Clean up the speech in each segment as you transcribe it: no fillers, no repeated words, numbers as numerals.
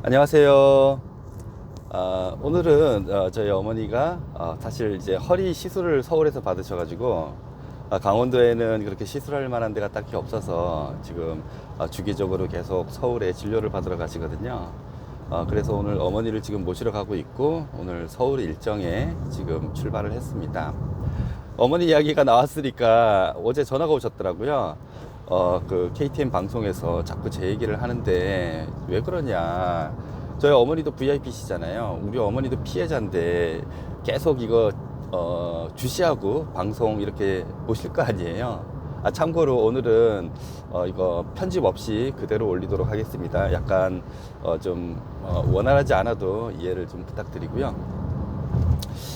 안녕하세요. 오늘은 저희 어머니가 사실 이제 허리 시술을 서울에서 받으셔가지고 강원도에는 그렇게 시술할 만한 데가 딱히 없어서 지금 주기적으로 계속 서울에 진료를 받으러 가시거든요. 그래서 오늘 어머니를 지금 모시러 가고 있고 오늘 서울 일정에 지금 출발을 했습니다. 어머니 이야기가 나왔으니까 어제 전화가 오셨더라고요. 그 KTN 방송에서 자꾸 제 얘기를 하는데 왜 그러냐. 저희 어머니도 VIP시잖아요. 우리 어머니도 피해자인데 계속 이거 주시하고 방송 이렇게 보실 거 아니에요. 참고로 오늘은 이거 편집 없이 그대로 올리도록 하겠습니다. 약간 좀 원활하지 않아도 이해를 좀 부탁드리고요.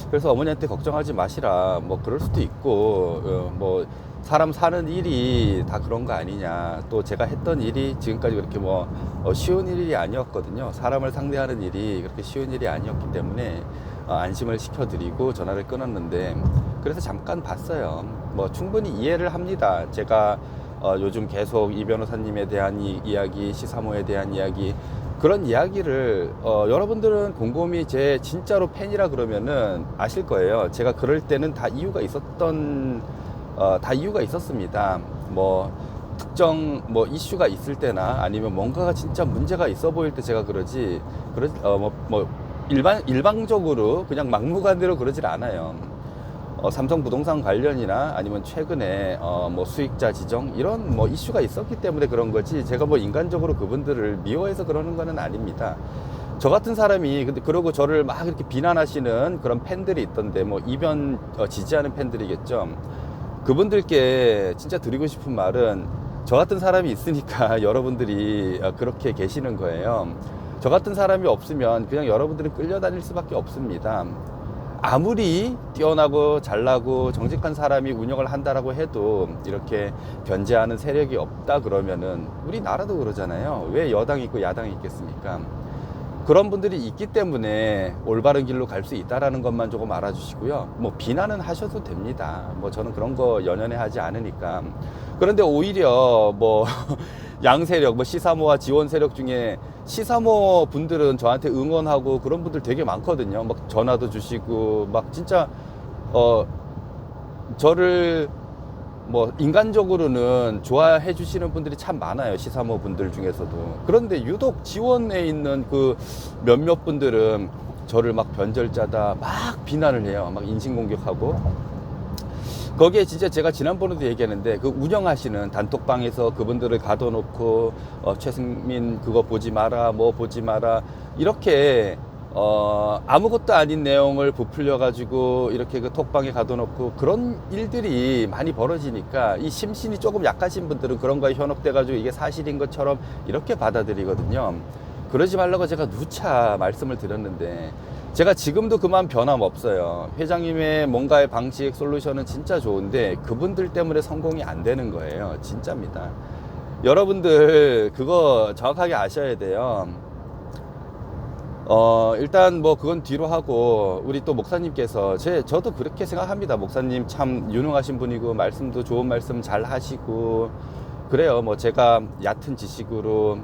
그래서 어머니한테 걱정하지 마시라. 뭐 그럴 수도 있고 뭐 사람 사는 일이 다 그런 거 아니냐. 또 제가 했던 일이 지금까지 그렇게 뭐 쉬운 일이 아니었거든요. 사람을 상대하는 일이 그렇게 쉬운 일이 아니었기 때문에 안심을 시켜드리고 전화를 끊었는데, 그래서 잠깐 봤어요. 뭐 충분히 이해를 합니다. 제가 요즘 계속 이 변호사님에 대한 이야기, 시사모에 대한 이야기, 그런 이야기를 여러분들은 곰곰이 제 진짜로 팬이라 그러면은 아실 거예요. 제가 그럴 때는 다 이유가 있었습니다. 뭐 특정 뭐 이슈가 있을 때나 아니면 뭔가가 진짜 문제가 있어 보일 때 제가 그러지, 일방적으로 그냥 막무가내로 그러질 않아요. 삼성 부동산 관련이나 아니면 최근에 뭐 수익자 지정 이런 뭐 이슈가 있었기 때문에 그런 거지, 제가 뭐 인간적으로 그분들을 미워해서 그러는 거는 아닙니다. 저 같은 사람이 근데 그러고 저를 막 이렇게 비난하시는 그런 팬들이 있던데, 뭐 이변 지지하는 팬들이겠죠. 그분들께 진짜 드리고 싶은 말은, 저 같은 사람이 있으니까 여러분들이 그렇게 계시는 거예요. 저 같은 사람이 없으면 그냥 여러분들은 끌려다닐 수밖에 없습니다. 아무리 뛰어나고 잘나고 정직한 사람이 운영을 한다라고 해도 이렇게 견제하는 세력이 없다 그러면은, 우리나라도 그러잖아요. 왜 여당이 있고 야당이 있겠습니까? 그런 분들이 있기 때문에 올바른 길로 갈 수 있다라는 것만 조금 알아주시고요. 뭐 비난은 하셔도 됩니다. 뭐 저는 그런 거 연연해 하지 않으니까. 그런데 오히려 뭐 양세력, 뭐 시사모와 지원 세력 중에 시사모 분들은 저한테 응원하고 그런 분들 되게 많거든요. 막 전화도 주시고 막 진짜 저를 뭐 인간적으로는 좋아해 주시는 분들이 참 많아요. 시사모 분들 중에서도. 그런데 유독 지원에 있는 그 몇몇 분들은 저를 막 변절자다 막 비난을 해요. 막 인신공격하고. 거기에 진짜 제가 지난번에도 얘기했는데, 그 운영하시는 단톡방에서 그분들을 가둬놓고 최승민 그거 보지 마라, 뭐 보지 마라, 이렇게 아무것도 아닌 내용을 부풀려 가지고 이렇게 그 톡방에 가둬놓고 그런 일들이 많이 벌어지니까, 이 심신이 조금 약하신 분들은 그런 거에 현혹돼 가지고 이게 사실인 것처럼 이렇게 받아들이거든요. 그러지 말라고 제가 누차 말씀을 드렸는데, 제가 지금도 그 마음 변함없어요. 회장님의 뭔가의 방식, 솔루션은 진짜 좋은데 그분들 때문에 성공이 안 되는 거예요. 진짜입니다. 여러분들 그거 정확하게 아셔야 돼요. 일단 뭐 그건 뒤로 하고, 우리 또 목사님께서, 저도 그렇게 생각합니다. 목사님 참 유능하신 분이고 말씀도 좋은 말씀 잘 하시고 그래요. 뭐 제가 얕은 지식으로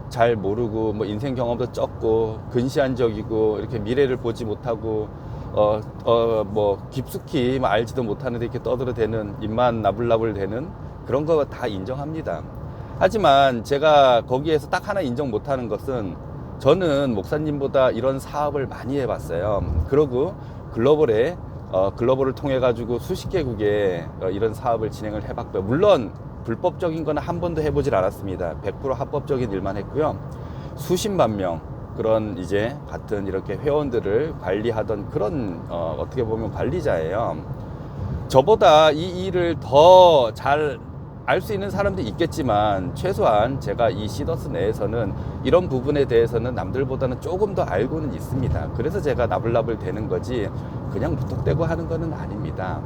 잘 모르고 뭐 인생 경험도 적고 근시안적이고 이렇게 미래를 보지 못하고 뭐 깊숙이 뭐 알지도 못하는데 이렇게 떠들어대는, 입만 나불나불 대는 그런 거 다 인정합니다. 하지만 제가 거기에서 딱 하나 인정 못하는 것은, 저는 목사님보다 이런 사업을 많이 해봤어요. 그러고 글로벌을 통해 가지고 수십 개국에 이런 사업을 진행을 해봤고요. 물론 불법적인 거는 한 번도 해보질 않았습니다. 100% 합법적인 일만 했고요. 수십만 명 그런 이제 같은 이렇게 회원들을 관리하던 그런 어떻게 보면 관리자예요. 저보다 이 일을 더 잘 알 수 있는 사람도 있겠지만, 최소한 제가 이 시더스 내에서는 이런 부분에 대해서는 남들보다는 조금 더 알고는 있습니다. 그래서 제가 나불나불 되는 거지 그냥 무턱대고 하는 거는 아닙니다.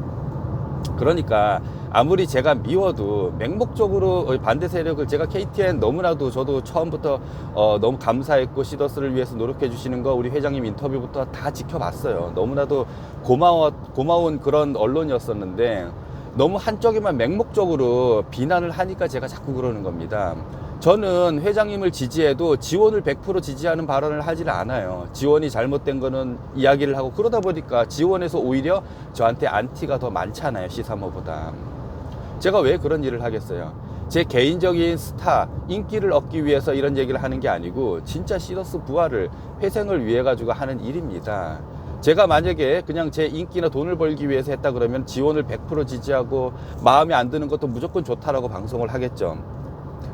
그러니까 아무리 제가 미워도 맹목적으로 반대 세력을, 제가 KTN 너무나도 저도 처음부터 너무 감사했고, 시더스를 위해서 노력해 주시는 거 우리 회장님 인터뷰부터 다 지켜봤어요. 너무나도 고마운 그런 언론이었었는데, 너무 한쪽에만 맹목적으로 비난을 하니까 제가 자꾸 그러는 겁니다. 저는 회장님을 지지해도 지원을 100% 지지하는 발언을 하질 않아요. 지원이 잘못된 거는 이야기를 하고, 그러다 보니까 지원에서 오히려 저한테 안티가 더 많잖아요, 시사모보다. 제가 왜 그런 일을 하겠어요? 제 개인적인 스타, 인기를 얻기 위해서 이런 얘기를 하는 게 아니고 진짜 시더스 부활을, 회생을 위해 가지고 하는 일입니다. 제가 만약에 그냥 제 인기나 돈을 벌기 위해서 했다 그러면 지원을 100% 지지하고 마음에 안 드는 것도 무조건 좋다라고 방송을 하겠죠.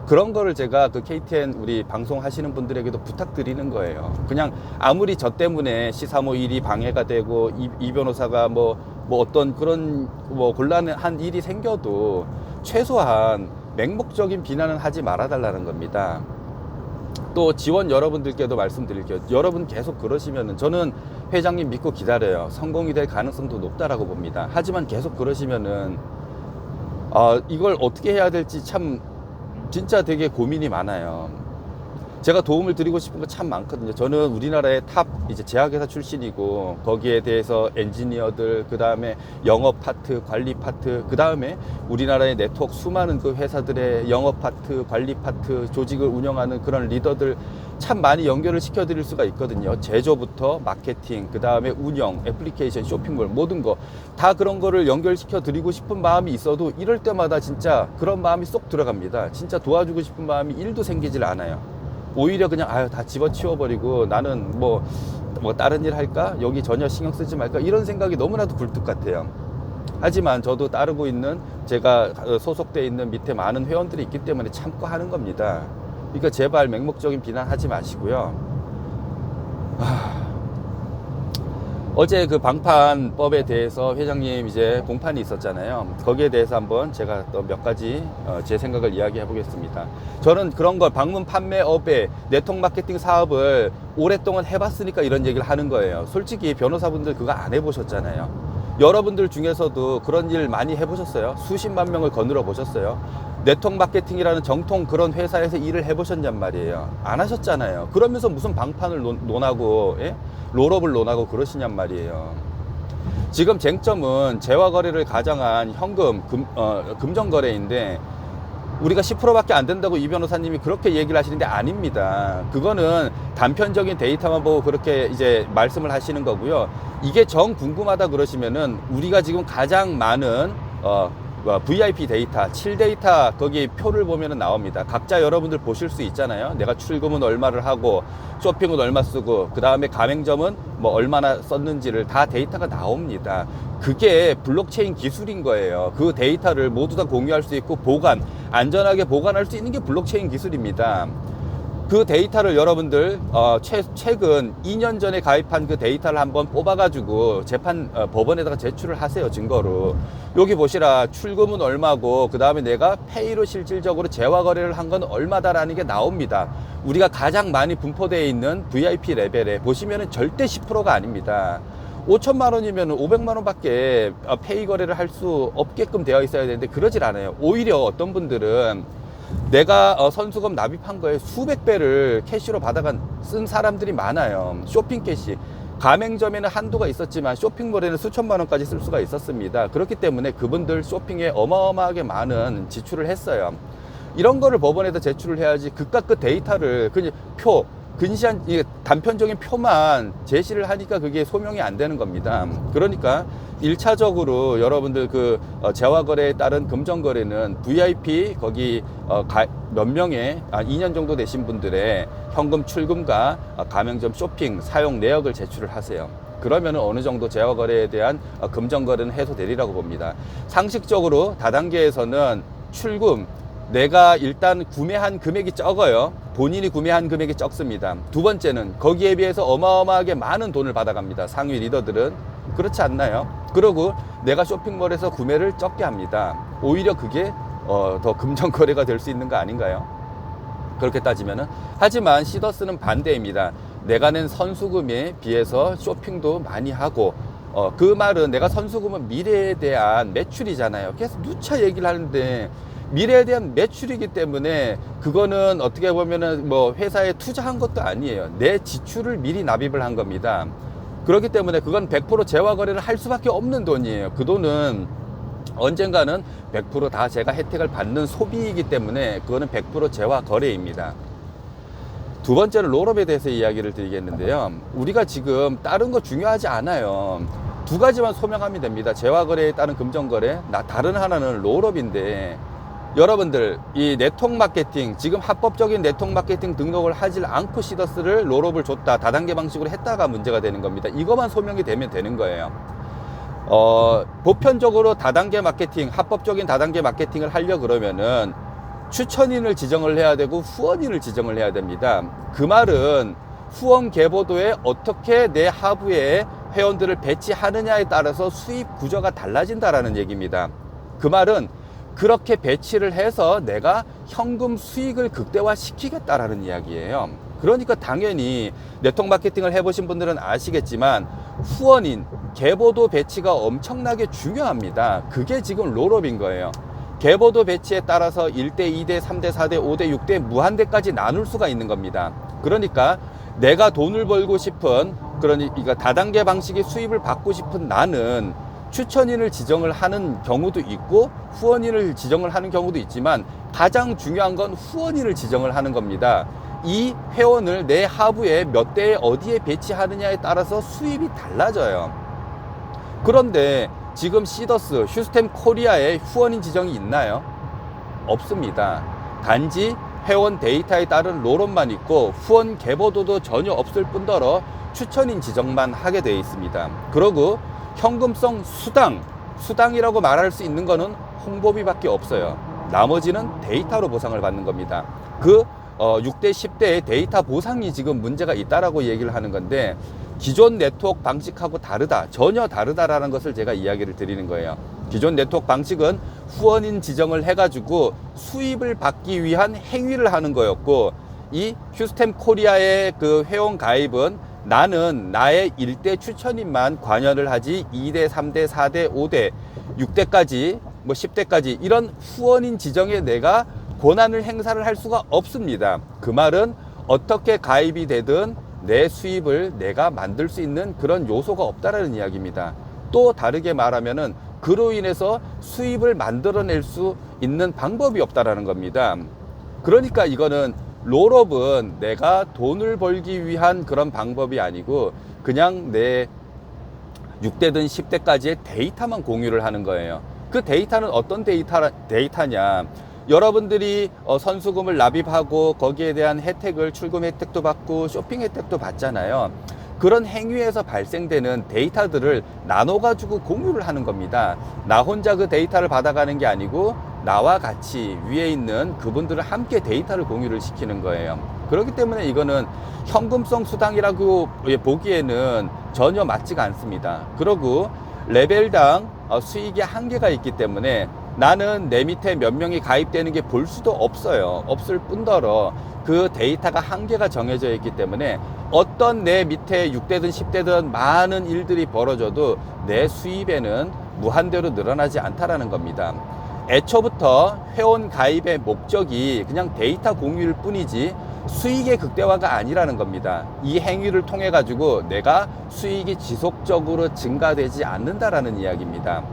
그런 거를 제가 그 KTN 우리 방송 하시는 분들에게도 부탁드리는 거예요. 그냥 아무리 저 때문에 시사모 일이 방해가 되고 이 변호사가 뭐 어떤 그런 뭐 곤란한 일이 생겨도 최소한 맹목적인 비난은 하지 말아 달라는 겁니다. 또 지원 여러분들께도 말씀드릴게요. 여러분 계속 그러시면은 저는 회장님 믿고 기다려요. 성공이 될 가능성도 높다라고 봅니다. 하지만 계속 그러시면은 이걸 어떻게 해야 될지 참 진짜 되게 고민이 많아요. 제가 도움을 드리고 싶은 거 참 많거든요. 저는 우리나라의 탑 이제 제약회사 출신이고, 거기에 대해서 엔지니어들, 그 다음에 영업 파트, 관리 파트, 그 다음에 우리나라의 네트워크 수많은 그 회사들의 영업 파트, 관리 파트, 조직을 운영하는 그런 리더들 참 많이 연결을 시켜드릴 수가 있거든요. 제조부터 마케팅, 그 다음에 운영, 애플리케이션, 쇼핑몰, 모든 거 다 그런 거를 연결시켜 드리고 싶은 마음이 있어도 이럴 때마다 진짜 그런 마음이 쏙 들어갑니다. 진짜 도와주고 싶은 마음이 1도 생기질 않아요. 오히려 그냥 다 집어치워버리고 나는 뭐 다른 일 할까? 여기 전혀 신경 쓰지 말까? 이런 생각이 너무나도 굴뚝 같아요. 하지만 저도 따르고 있는, 제가 소속돼 있는 밑에 많은 회원들이 있기 때문에 참고 하는 겁니다. 그러니까 제발 맹목적인 비난하지 마시고요. 어제 그 방판법에 대해서 회장님 이제 공판이 있었잖아요. 거기에 대해서 한번 제가 또 몇 가지 제 생각을 이야기해 보겠습니다. 저는 그런 걸 방문 판매업에 네트워크 마케팅 사업을 오랫동안 해봤으니까 이런 얘기를 하는 거예요. 솔직히 변호사분들 그거 안 해보셨잖아요. 여러분들 중에서도 그런 일 많이 해보셨어요? 수십만 명을 거느려 보셨어요? 네트워크 마케팅이라는 정통 그런 회사에서 일을 해보셨냔 말이에요. 안 하셨잖아요. 그러면서 무슨 방판을 논하고, 예? 롤업을 논하고 그러시냔 말이에요. 지금 쟁점은 재화 거래를 가장한 현금, 금전거래인데 우리가 10%밖에 안 된다고 이 변호사님이 그렇게 얘기를 하시는데 아닙니다. 그거는 단편적인 데이터만 보고 그렇게 이제 말씀을 하시는 거고요. 이게 정 궁금하다 그러시면은 우리가 지금 가장 많은 VIP 데이터, 7데이터 거기 표를 보면 나옵니다. 각자 여러분들 보실 수 있잖아요. 내가 출금은 얼마를 하고 쇼핑은 얼마 쓰고 그 다음에 가맹점은 뭐 얼마나 썼는지를 다 데이터가 나옵니다. 그게 블록체인 기술인 거예요. 그 데이터를 모두 다 공유할 수 있고 안전하게 보관할 수 있는 게 블록체인 기술입니다. 그 데이터를 여러분들 최근 2년 전에 가입한 그 데이터를 한번 뽑아가지고 법원에다가 제출을 하세요. 증거로. 여기 보시라, 출금은 얼마고 그 다음에 내가 페이로 실질적으로 재화 거래를 한 건 얼마다라는 게 나옵니다. 우리가 가장 많이 분포되어 있는 VIP 레벨에 보시면은 절대 10%가 아닙니다. 5천만 원이면 500만 원밖에 페이 거래를 할 수 없게끔 되어 있어야 되는데 그러질 않아요. 오히려 어떤 분들은 내가 선수금 납입한 거에 수백 배를 캐시로 쓴 사람들이 많아요. 쇼핑 캐시. 가맹점에는 한도가 있었지만 쇼핑몰에는 수천만 원까지 쓸 수가 있었습니다. 그렇기 때문에 그분들 쇼핑에 어마어마하게 많은 지출을 했어요. 이런 거를 법원에다 제출을 해야지 그깟 그 데이터를 그냥 근시한 단편적인 표만 제시를 하니까 그게 소명이 안 되는 겁니다. 그러니까 1차적으로 여러분들 그 재화 거래에 따른 금전 거래는 VIP 거기 몇 명의 2년 정도 되신 분들의 현금 출금과 가맹점 쇼핑 사용 내역을 제출을 하세요. 그러면 어느 정도 재화 거래에 대한 금전 거래는 해소되리라고 봅니다. 상식적으로 다단계에서는 출금, 내가 일단 구매한 금액이 적어요. 본인이 구매한 금액이 적습니다. 두 번째는 거기에 비해서 어마어마하게 많은 돈을 받아갑니다. 상위 리더들은. 그렇지 않나요? 그리고 내가 쇼핑몰에서 구매를 적게 합니다. 오히려 그게 더 금전 거래가 될 수 있는 거 아닌가요? 그렇게 따지면은. 하지만 시더스는 반대입니다. 내가 낸 선수금에 비해서 쇼핑도 많이 하고 그 말은 내가 선수금은 미래에 대한 매출이잖아요. 계속 누차 얘기를 하는데 미래에 대한 매출이기 때문에 그거는 어떻게 보면은 뭐 회사에 투자한 것도 아니에요. 내 지출을 미리 납입을 한 겁니다. 그렇기 때문에 그건 100% 재화 거래를 할 수밖에 없는 돈이에요. 그 돈은 언젠가는 100% 다 제가 혜택을 받는 소비이기 때문에 그거는 100% 재화 거래입니다. 두 번째는 롤업에 대해서 이야기를 드리겠는데요. 우리가 지금 다른 거 중요하지 않아요. 두 가지만 소명하면 됩니다. 재화 거래에 따른 금전 거래, 다른 하나는 롤업인데, 여러분들 이 네트워크 마케팅, 지금 합법적인 네트워크 마케팅 등록을 하질 않고 시더스를 롤업을 줬다, 다단계 방식으로 했다가 문제가 되는 겁니다. 이것만 소명이 되면 되는 거예요. 보편적으로 다단계 마케팅, 합법적인 다단계 마케팅을 하려 그러면은 추천인을 지정을 해야 되고 후원인을 지정을 해야 됩니다. 그 말은 후원 계보도에 어떻게 내 하부에 회원들을 배치하느냐에 따라서 수입 구조가 달라진다라는 얘기입니다. 그 말은 그렇게 배치를 해서 내가 현금 수익을 극대화시키겠다라는 이야기예요. 그러니까 당연히 네트워크 마케팅을 해보신 분들은 아시겠지만 후원인, 계보도 배치가 엄청나게 중요합니다. 그게 지금 롤업인 거예요. 계보도 배치에 따라서 1대, 2대, 3대, 4대, 5대, 6대, 무한대까지 나눌 수가 있는 겁니다. 그러니까 내가 돈을 벌고 싶은, 그러니까 다단계 방식의 수입을 받고 싶은 나는 추천인을 지정을 하는 경우도 있고 후원인을 지정을 하는 경우도 있지만 가장 중요한 건 후원인을 지정을 하는 겁니다. 이 회원을 내 하부에 몇 대에 어디에 배치하느냐에 따라서 수입이 달라져요. 그런데 지금 시더스, 휴스템 코리아에 후원인 지정이 있나요? 없습니다. 단지 회원 데이터에 따른 롤업만 있고 후원 계보도도 전혀 없을 뿐더러 추천인 지정만 하게 되어 있습니다. 그러고 현금성 수당이라고 말할 수 있는 거는 홍보비밖에 없어요. 나머지는 데이터로 보상을 받는 겁니다. 그 6대, 10대의 데이터 보상이 지금 문제가 있다라고 얘기를 하는 건데, 기존 네트워크 방식하고 다르다, 전혀 다르다라는 것을 제가 이야기를 드리는 거예요. 기존 네트워크 방식은 후원인 지정을 해가지고 수입을 받기 위한 행위를 하는 거였고, 이 휴스템 코리아의 그 회원 가입은 나는 나의 1대 추천인만 관여를 하지 2대, 3대, 4대, 5대, 6대까지, 뭐 10대까지 이런 후원인 지정에 내가 권한을 행사를 할 수가 없습니다. 그 말은 어떻게 가입이 되든 내 수입을 내가 만들 수 있는 그런 요소가 없다라는 이야기입니다. 또 다르게 말하면은 그로 인해서 수입을 만들어낼 수 있는 방법이 없다라는 겁니다. 그러니까 이거는 롤업은 내가 돈을 벌기 위한 그런 방법이 아니고 그냥 내 6대든 10대까지의 데이터만 공유를 하는 거예요. 그 데이터는 어떤 데이터냐? 여러분들이 선수금을 납입하고 거기에 대한 혜택을, 출금 혜택도 받고 쇼핑 혜택도 받잖아요. 그런 행위에서 발생되는 데이터들을 나눠가지고 공유를 하는 겁니다. 나 혼자 그 데이터를 받아가는 게 아니고 나와 같이 위에 있는 그분들을 함께 데이터를 공유를 시키는 거예요. 그렇기 때문에 이거는 현금성 수당이라고 보기에는 전혀 맞지가 않습니다. 그리고 레벨당 수익이 한계가 있기 때문에 나는 내 밑에 몇 명이 가입되는 게 볼 수도 없어요. 없을 뿐더러 그 데이터가 한계가 정해져 있기 때문에 어떤 내 밑에 6대든 10대든 많은 일들이 벌어져도 내 수입에는 무한대로 늘어나지 않다라는 겁니다. 애초부터 회원 가입의 목적이 그냥 데이터 공유일 뿐이지 수익의 극대화가 아니라는 겁니다. 이 행위를 통해 가지고 내가 수익이 지속적으로 증가되지 않는다라는 이야기입니다.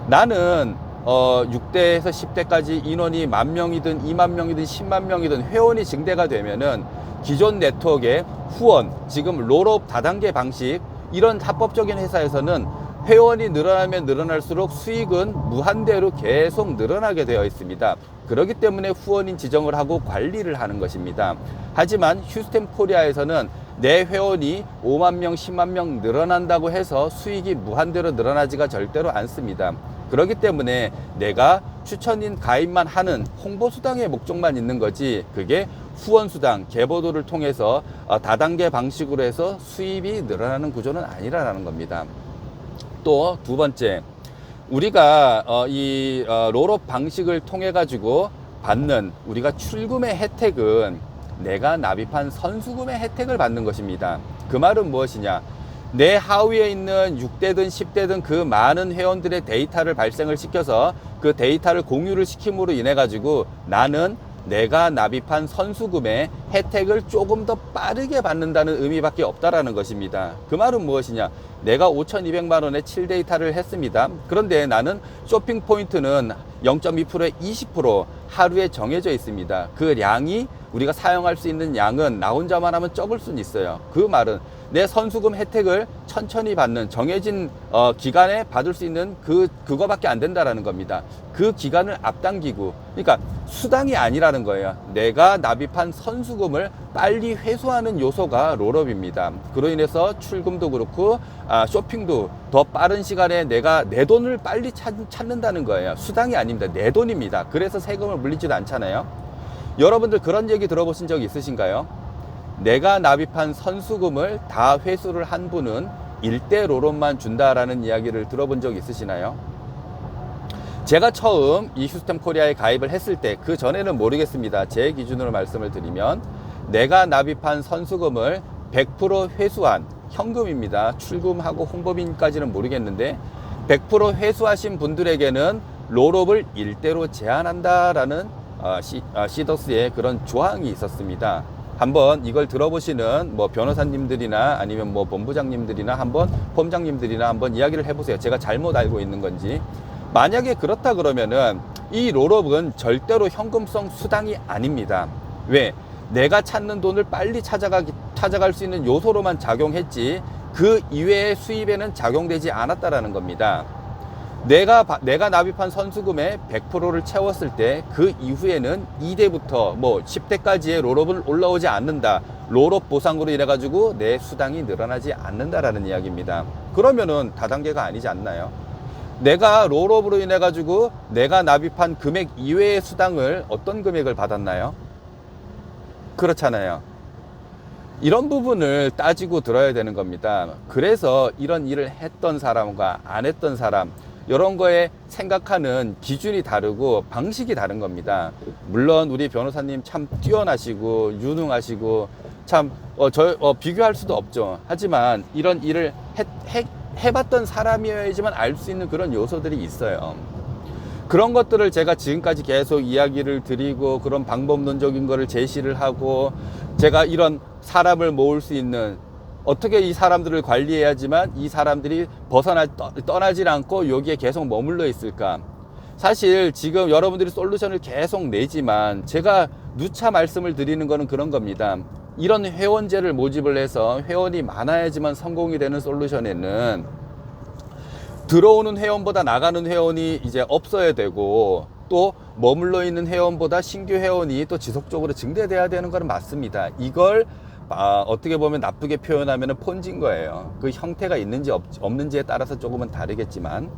나는 6대에서 10대까지 인원이 10,000명이든 20,000명이든 100,000명이든 회원이 증대가 되면은 기존 네트워크의 후원, 지금 롤업 다단계 방식, 이런 합법적인 회사에서는 회원이 늘어나면 늘어날수록 수익은 무한대로 계속 늘어나게 되어 있습니다. 그렇기 때문에 후원인 지정을 하고 관리를 하는 것입니다. 하지만 휴스템 코리아에서는 내 회원이 5만 명, 10만 명 늘어난다고 해서 수익이 무한대로 늘어나지가 절대로 않습니다. 그렇기 때문에 내가 추천인 가입만 하는 홍보수당의 목적만 있는 거지, 그게 후원수당, 계보도를 통해서 다단계 방식으로 해서 수입이 늘어나는 구조는 아니라는 겁니다. 또 두 번째, 우리가 이 롤업 방식을 통해 가지고 받는 우리가 출금의 혜택은 내가 납입한 선수금의 혜택을 받는 것입니다. 그 말은 무엇이냐? 내 하위에 있는 6대든 10대든 그 많은 회원들의 데이터를 발생을 시켜서 그 데이터를 공유를 시킴으로 인해 가지고 나는 내가 납입한 선수금의 혜택을 조금 더 빠르게 받는다는 의미밖에 없다라는 것입니다. 그 말은 무엇이냐? 내가 5,200만 원의 7데이터를 했습니다. 그런데 나는 쇼핑 포인트는 0.2%에 20% 하루에 정해져 있습니다. 그 량이 우리가 사용할 수 있는 양은 나 혼자만 하면 적을 수는 있어요. 그 말은 내 선수금 혜택을 천천히 받는 정해진 기간에 받을 수 있는 그거밖에 안 된다라는 겁니다. 그 기간을 앞당기고, 그러니까 수당이 아니라는 거예요. 내가 납입한 선수금을 빨리 회수하는 요소가 롤업입니다. 그로 인해서 출금도 그렇고 쇼핑도 더 빠른 시간에 내가 내 돈을 빨리 찾는다는 거예요. 수당이 아닙니다. 내 돈입니다. 그래서 세금을 물리지도 않잖아요. 여러분들 그런 얘기 들어보신 적 있으신가요? 내가 납입한 선수금을 다 회수를 한 분은 일대 롤업만 준다라는 이야기를 들어본 적 있으시나요? 제가 처음 이 휴스템 코리아에 가입을 했을 때, 그 전에는 모르겠습니다. 제 기준으로 말씀을 드리면 내가 납입한 선수금을 100% 회수한 현금입니다. 출금하고 홍보비까지는 모르겠는데 100% 회수하신 분들에게는 롤업을 일대로 제한한다라는 시더스의 그런 조항이 있었습니다. 한번 이걸 들어보시는 뭐 변호사님들이나 아니면 뭐 본부장님들이나 한번 폼장님들이나 한번 이야기를 해보세요. 제가 잘못 알고 있는 건지. 만약에 그렇다 그러면은 이 롤업은 절대로 현금성 수당이 아닙니다. 왜? 내가 찾는 돈을 빨리 찾아갈 수 있는 요소로만 작용했지 그 이외의 수입에는 작용되지 않았다라는 겁니다. 내가 납입한 선수금의 100%를 채웠을 때 그 이후에는 2대부터 뭐 10대까지의 롤업은 올라오지 않는다. 롤업 보상으로 인해 가지고 내 수당이 늘어나지 않는다라는 이야기입니다. 그러면은 다단계가 아니지 않나요? 내가 롤업으로 인해 가지고 내가 납입한 금액 이외의 수당을 어떤 금액을 받았나요? 그렇잖아요. 이런 부분을 따지고 들어야 되는 겁니다. 그래서 이런 일을 했던 사람과 안 했던 사람, 이런 거에 생각하는 기준이 다르고 방식이 다른 겁니다. 물론 우리 변호사님 참 뛰어나시고 유능하시고 참 비교할 수도 없죠. 하지만 이런 일을 해봤던 사람이어야지만 알 수 있는 그런 요소들이 있어요. 그런 것들을 제가 지금까지 계속 이야기를 드리고 그런 방법론적인 거를 제시를 하고, 제가 이런 사람을 모을 수 있는, 어떻게 이 사람들을 관리해야지만 이 사람들이 떠나질 않고 여기에 계속 머물러 있을까. 사실 지금 여러분들이 솔루션을 계속 내지만 제가 누차 말씀을 드리는 거는 그런 겁니다. 이런 회원제를 모집을 해서 회원이 많아야지만 성공이 되는 솔루션에는 들어오는 회원보다 나가는 회원이 이제 없어야 되고, 또 머물러 있는 회원보다 신규 회원이 또 지속적으로 증대돼야 되는 건 맞습니다. 이걸 어떻게 보면 나쁘게 표현하면 폰지인 거예요. 그 형태가 있는지 없는지에 따라서 조금은 다르겠지만,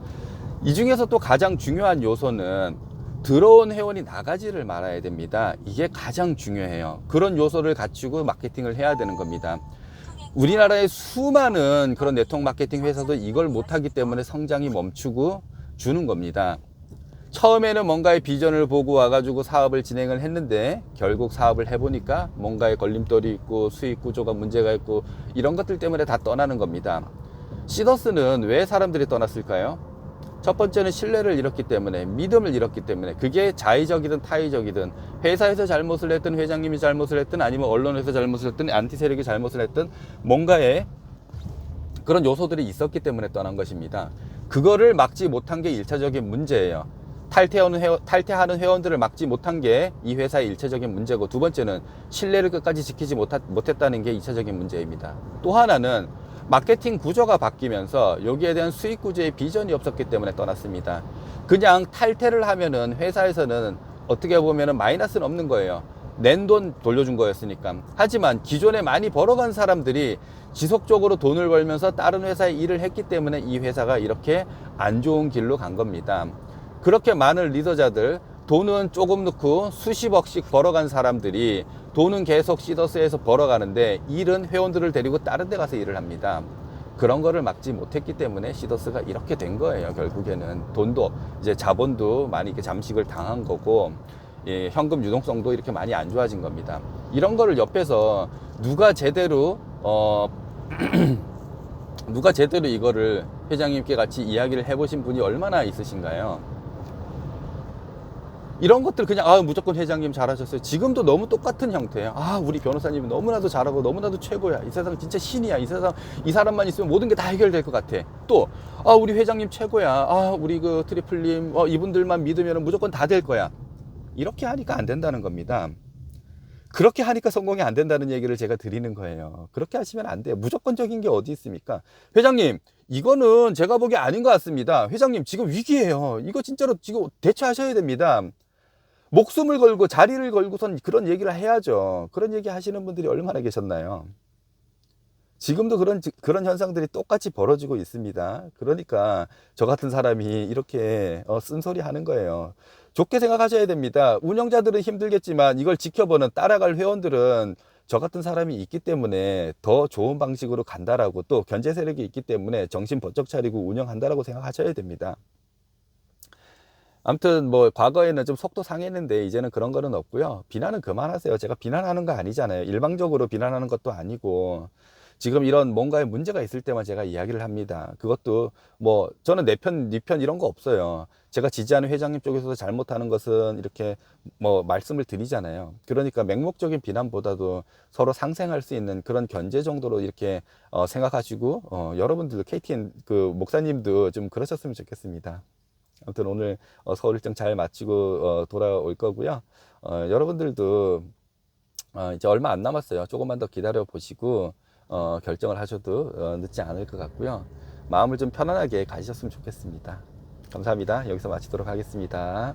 이 중에서 또 가장 중요한 요소는 들어온 회원이 나가지를 말아야 됩니다. 이게 가장 중요해요. 그런 요소를 갖추고 마케팅을 해야 되는 겁니다. 우리나라의 수많은 그런 네트워크 마케팅 회사도 이걸 못하기 때문에 성장이 멈추고 주는 겁니다. 처음에는 뭔가의 비전을 보고 와가지고 사업을 진행을 했는데 결국 사업을 해보니까 뭔가의 걸림돌이 있고 수익 구조가 문제가 있고 이런 것들 때문에 다 떠나는 겁니다. 시더스는 왜 사람들이 떠났을까요? 첫 번째는 신뢰를 잃었기 때문에, 믿음을 잃었기 때문에, 그게 자의적이든 타의적이든 회사에서 잘못을 했든 회장님이 잘못을 했든 아니면 언론에서 잘못을 했든 안티 세력이 잘못을 했든 뭔가의 그런 요소들이 있었기 때문에 떠난 것입니다. 그거를 막지 못한 게 1차적인 문제예요. 탈퇴하는 회원들을 막지 못한 게 이 회사의 1차적인 문제고, 두 번째는 신뢰를 끝까지 지키지 못했다는 게 2차적인 문제입니다. 또 하나는 마케팅 구조가 바뀌면서 여기에 대한 수익 구조의 비전이 없었기 때문에 떠났습니다. 그냥 탈퇴를 하면은 회사에서는 어떻게 보면은 마이너스는 없는 거예요. 낸 돈 돌려준 거였으니까. 하지만 기존에 많이 벌어간 사람들이 지속적으로 돈을 벌면서 다른 회사에 일을 했기 때문에 이 회사가 이렇게 안 좋은 길로 간 겁니다. 그렇게 많은 리더자들, 돈은 조금 넣고 수십억씩 벌어간 사람들이 돈은 계속 시더스에서 벌어가는데 일은 회원들을 데리고 다른 데 가서 일을 합니다. 그런 거를 막지 못했기 때문에 시더스가 이렇게 된 거예요. 결국에는 돈도 이제 자본도 많이 이렇게 잠식을 당한 거고, 예, 현금 유동성도 이렇게 많이 안 좋아진 겁니다. 이런 거를 옆에서 누가 제대로 이거를 회장님께 같이 이야기를 해보신 분이 얼마나 있으신가요? 이런 것들 그냥 무조건 회장님 잘하셨어요. 지금도 너무 똑같은 형태예요. 우리 변호사님은 너무나도 잘하고 너무나도 최고야. 이 세상 진짜 신이야. 이 세상 이 사람만 있으면 모든 게 다 해결될 것 같아. 또 우리 회장님 최고야. 우리 그 트리플님 이분들만 믿으면 무조건 다 될 거야. 이렇게 하니까 안 된다는 겁니다. 그렇게 하니까 성공이 안 된다는 얘기를 제가 드리는 거예요. 그렇게 하시면 안 돼요. 무조건적인 게 어디 있습니까? 회장님, 이거는 제가 보기에 아닌 것 같습니다. 회장님, 지금 위기예요. 이거 진짜로 지금 대처하셔야 됩니다. 목숨을 걸고 자리를 걸고선 그런 얘기를 해야죠. 그런 얘기 하시는 분들이 얼마나 계셨나요? 지금도 그런 현상들이 똑같이 벌어지고 있습니다. 그러니까 저 같은 사람이 이렇게 쓴소리 하는 거예요. 좋게 생각하셔야 됩니다. 운영자들은 힘들겠지만 이걸 지켜보는 따라갈 회원들은 저 같은 사람이 있기 때문에 더 좋은 방식으로 간다라고, 또 견제 세력이 있기 때문에 정신 번쩍 차리고 운영한다라고 생각하셔야 됩니다. 아무튼 뭐 과거에는 좀 속도 상했는데 이제는 그런 거는 없고요. 비난은 그만하세요. 제가 비난하는 거 아니잖아요. 일방적으로 비난하는 것도 아니고, 지금 이런 뭔가에 문제가 있을 때만 제가 이야기를 합니다. 그것도 뭐 저는 내 편, 네 편 이런 거 없어요. 제가 지지하는 회장님 쪽에서도 잘못하는 것은 이렇게 뭐 말씀을 드리잖아요. 그러니까 맹목적인 비난보다도 서로 상생할 수 있는 그런 견제 정도로 이렇게 생각하시고, 여러분들도 KTN 그 목사님도 좀 그러셨으면 좋겠습니다. 아무튼 오늘 서울 일정 잘 마치고 돌아올 거고요. 여러분들도 이제 얼마 안 남았어요. 조금만 더 기다려 보시고 결정을 하셔도 늦지 않을 것 같고요. 마음을 좀 편안하게 가지셨으면 좋겠습니다. 감사합니다. 여기서 마치도록 하겠습니다.